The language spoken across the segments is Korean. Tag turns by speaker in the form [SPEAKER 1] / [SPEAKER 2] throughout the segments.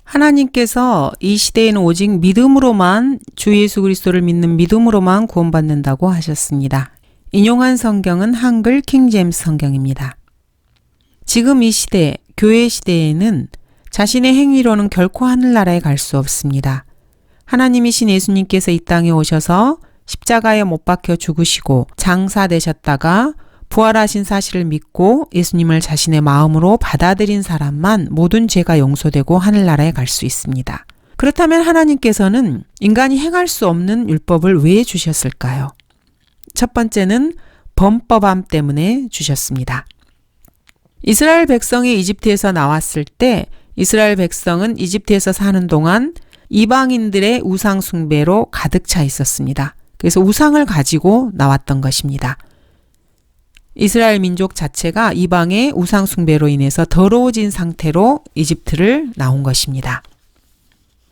[SPEAKER 1] 하나님께서 이 시대에는 오직 믿음으로만 주 예수 그리스도를 믿는 믿음으로만 구원받는다고 하셨습니다. 인용한 성경은 한글 킹제임스 성경입니다. 지금 이 시대, 교회 시대에는 자신의 행위로는 결코 하늘나라에 갈 수 없습니다. 하나님이신 예수님께서 이 땅에 오셔서 십자가에 못 박혀 죽으시고 장사되셨다가 부활하신 사실을 믿고 예수님을 자신의 마음으로 받아들인 사람만 모든 죄가 용서되고 하늘나라에 갈 수 있습니다. 그렇다면 하나님께서는 인간이 행할 수 없는 율법을 왜 주셨을까요? 첫 번째는 범법함 때문에 주셨습니다. 이스라엘 백성이 이집트에서 나왔을 때 이스라엘 백성은 이집트에서 사는 동안 이방인들의 우상 숭배로 가득 차 있었습니다. 그래서 우상을 가지고 나왔던 것입니다. 이스라엘 민족 자체가 이방의 우상 숭배로 인해서 더러워진 상태로 이집트를 나온 것입니다.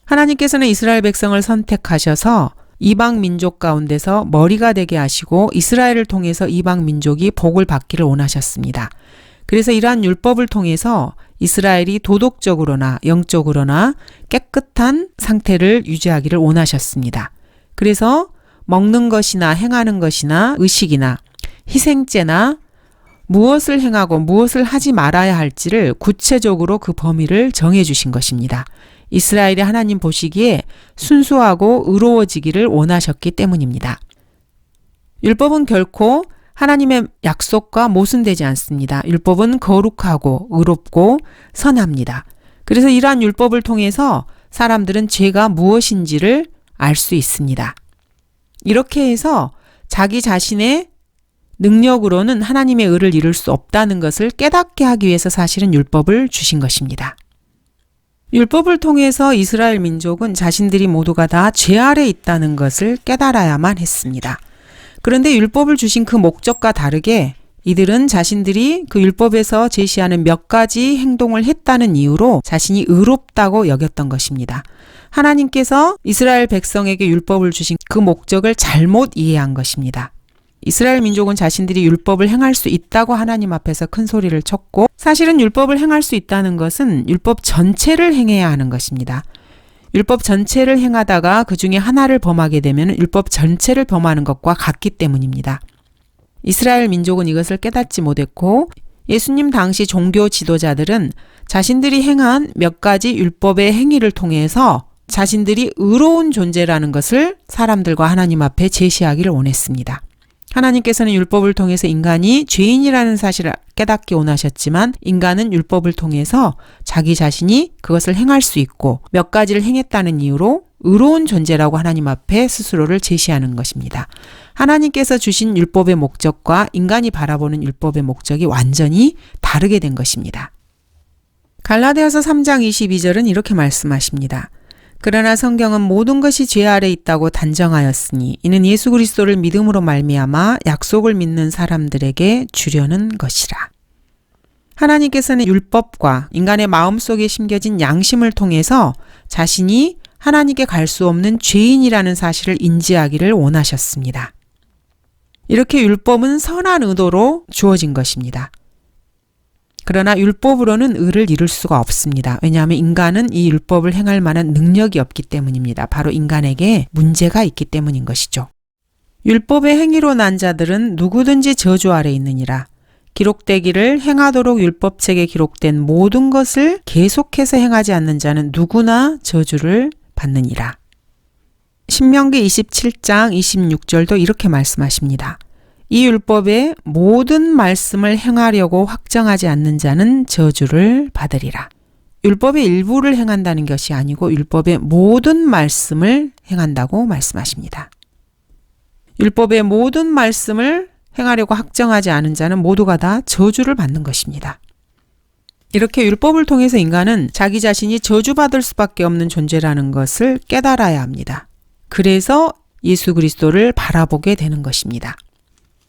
[SPEAKER 1] 하나님께서는 이스라엘 백성을 선택하셔서 이방 민족 가운데서 머리가 되게 하시고 이스라엘을 통해서 이방 민족이 복을 받기를 원하셨습니다. 그래서 이러한 율법을 통해서 이스라엘이 도덕적으로나 영적으로나 깨끗한 상태를 유지하기를 원하셨습니다. 그래서 먹는 것이나 행하는 것이나 의식이나 희생제나 무엇을 행하고 무엇을 하지 말아야 할지를 구체적으로 그 범위를 정해 주신 것입니다. 이스라엘이 하나님 보시기에 순수하고 의로워지기를 원하셨기 때문입니다. 율법은 결코 하나님의 약속과 모순되지 않습니다. 율법은 거룩하고 의롭고 선합니다. 그래서 이러한 율법을 통해서 사람들은 죄가 무엇인지를 알 수 있습니다. 이렇게 해서 자기 자신의 능력으로는 하나님의 의를 이룰 수 없다는 것을 깨닫게 하기 위해서 사실은 율법을 주신 것입니다. 율법을 통해서 이스라엘 민족은 자신들이 모두가 다 죄 아래 있다는 것을 깨달아야만 했습니다. 그런데 율법을 주신 그 목적과 다르게 이들은 자신들이 그 율법에서 제시하는 몇 가지 행동을 했다는 이유로 자신이 의롭다고 여겼던 것입니다. 하나님께서 이스라엘 백성에게 율법을 주신 그 목적을 잘못 이해한 것입니다. 이스라엘 민족은 자신들이 율법을 행할 수 있다고 하나님 앞에서 큰 소리를 쳤고 사실은 율법을 행할 수 있다는 것은 율법 전체를 행해야 하는 것입니다. 율법 전체를 행하다가 그 중에 하나를 범하게 되면 율법 전체를 범하는 것과 같기 때문입니다. 이스라엘 민족은 이것을 깨닫지 못했고 예수님 당시 종교 지도자들은 자신들이 행한 몇 가지 율법의 행위를 통해서 자신들이 의로운 존재라는 것을 사람들과 하나님 앞에 제시하기를 원했습니다. 하나님께서는 율법을 통해서 인간이 죄인이라는 사실을 깨닫기 원하셨지만 인간은 율법을 통해서 자기 자신이 그것을 행할 수 있고 몇 가지를 행했다는 이유로 의로운 존재라고 하나님 앞에 스스로를 제시하는 것입니다. 하나님께서 주신 율법의 목적과 인간이 바라보는 율법의 목적이 완전히 다르게 된 것입니다. 갈라디아서 3장 22절은 이렇게 말씀하십니다. 그러나 성경은 모든 것이 죄 아래 있다고 단정하였으니 이는 예수 그리스도를 믿음으로 말미암아 약속을 믿는 사람들에게 주려는 것이라. 하나님께서는 율법과 인간의 마음속에 심겨진 양심을 통해서 자신이 하나님께 갈 수 없는 죄인이라는 사실을 인지하기를 원하셨습니다. 이렇게 율법은 선한 의도로 주어진 것입니다. 그러나 율법으로는 의를 이룰 수가 없습니다. 왜냐하면 인간은 이 율법을 행할 만한 능력이 없기 때문입니다. 바로 인간에게 문제가 있기 때문인 것이죠. 율법의 행위로 난 자들은 누구든지 저주 아래 있느니라. 기록되기를 행하도록 율법책에 기록된 모든 것을 계속해서 행하지 않는 자는 누구나 저주를 받느니라. 신명기 27장 26절도 이렇게 말씀하십니다. 이 율법의 모든 말씀을 행하려고 확정하지 않는 자는 저주를 받으리라. 율법의 일부를 행한다는 것이 아니고 율법의 모든 말씀을 행한다고 말씀하십니다. 율법의 모든 말씀을 행하려고 확정하지 않은 자는 모두가 다 저주를 받는 것입니다. 이렇게 율법을 통해서 인간은 자기 자신이 저주받을 수밖에 없는 존재라는 것을 깨달아야 합니다. 그래서 예수 그리스도를 바라보게 되는 것입니다.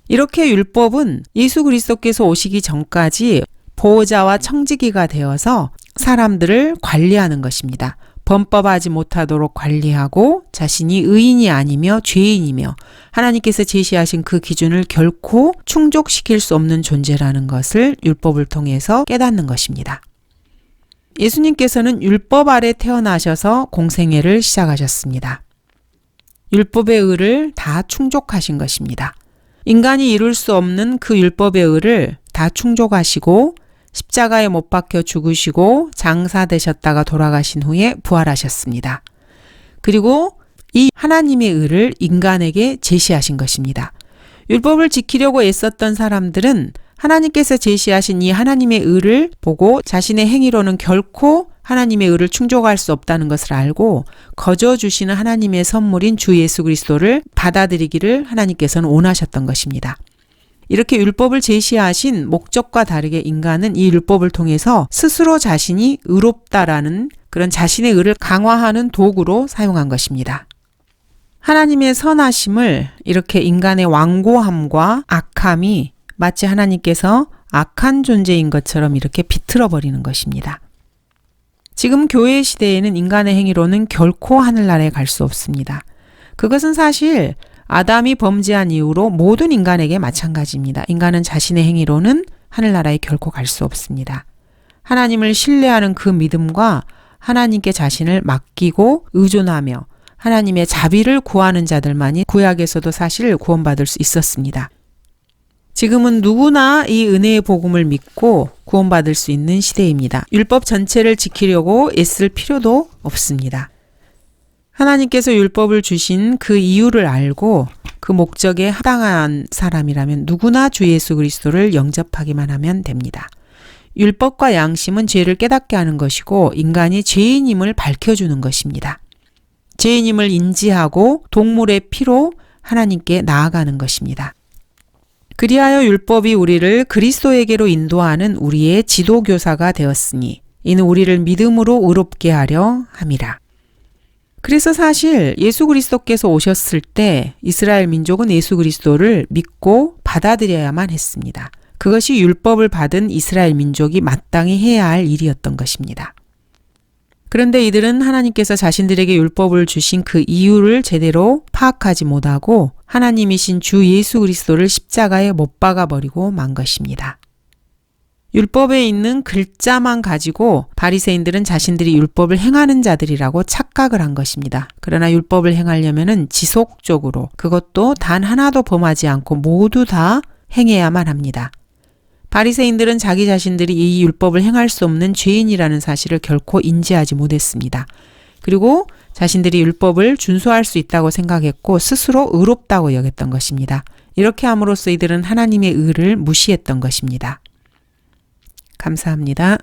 [SPEAKER 1] 이렇게 율법은 예수 그리스도께서 오시기 전까지 보호자와 청지기가 되어서 사람들을 관리하는 것입니다. 범법하지 못하도록 관리하고 자신이 의인이 아니며 죄인이며 하나님께서 제시하신 그 기준을 결코 충족시킬 수 없는 존재라는 것을 율법을 통해서 깨닫는 것입니다. 예수님께서는 율법 아래 태어나셔서 공생애를 시작하셨습니다. 율법의 의를 다 충족하신 것입니다. 인간이 이룰 수 없는 그 율법의 의를 다 충족하시고 십자가에 못 박혀 죽으시고 장사되셨다가 돌아가신 후에 부활하셨습니다. 그리고 이 하나님의 의를 인간에게 제시하신 것입니다. 율법을 지키려고 애썼던 사람들은 하나님께서 제시하신 이 하나님의 의를 보고 자신의 행위로는 결코 하나님의 의를 충족할 수 없다는 것을 알고 거저 주시는 하나님의 선물인 주 예수 그리스도를 받아들이기를 하나님께서는 원하셨던 것입니다. 이렇게 율법을 제시하신 목적과 다르게 인간은 이 율법을 통해서 스스로 자신이 의롭다라는 그런 자신의 의를 강화하는 도구로 사용한 것입니다. 하나님의 선하심을 이렇게 인간의 완고함과 악함이 마치 하나님께서 악한 존재인 것처럼 이렇게 비틀어 버리는 것입니다. 지금 교회 시대에는 인간의 행위로는 결코 하늘나라에 갈 수 없습니다. 그것은 사실 아담이 범죄한 이후로 모든 인간에게 마찬가지입니다. 인간은 자신의 행위로는 하늘나라에 결코 갈 수 없습니다. 하나님을 신뢰하는 그 믿음과 하나님께 자신을 맡기고 의존하며 하나님의 자비를 구하는 자들만이 구약에서도 사실 구원받을 수 있었습니다. 지금은 누구나 이 은혜의 복음을 믿고 구원받을 수 있는 시대입니다. 율법 전체를 지키려고 애쓸 필요도 없습니다. 하나님께서 율법을 주신 그 이유를 알고 그 목적에 합당한 사람이라면 누구나 주 예수 그리스도를 영접하기만 하면 됩니다. 율법과 양심은 죄를 깨닫게 하는 것이고 인간이 죄인임을 밝혀주는 것입니다. 죄인임을 인지하고 동물의 피로 하나님께 나아가는 것입니다. 그리하여 율법이 우리를 그리스도에게로 인도하는 우리의 지도교사가 되었으니 이는 우리를 믿음으로 의롭게 하려 함이라. 그래서 사실 예수 그리스도께서 오셨을 때 이스라엘 민족은 예수 그리스도를 믿고 받아들여야만 했습니다. 그것이 율법을 받은 이스라엘 민족이 마땅히 해야 할 일이었던 것입니다. 그런데 이들은 하나님께서 자신들에게 율법을 주신 그 이유를 제대로 파악하지 못하고 하나님이신 주 예수 그리스도를 십자가에 못 박아버리고 만 것입니다. 율법에 있는 글자만 가지고 바리새인들은 자신들이 율법을 행하는 자들이라고 착각을 한 것입니다. 그러나 율법을 행하려면은 지속적으로 그것도 단 하나도 범하지 않고 모두 다 행해야만 합니다. 바리새인들은 자기 자신들이 이 율법을 행할 수 없는 죄인이라는 사실을 결코 인지하지 못했습니다. 그리고 자신들이 율법을 준수할 수 있다고 생각했고 스스로 의롭다고 여겼던 것입니다. 이렇게 함으로써 이들은 하나님의 의를 무시했던 것입니다. 감사합니다.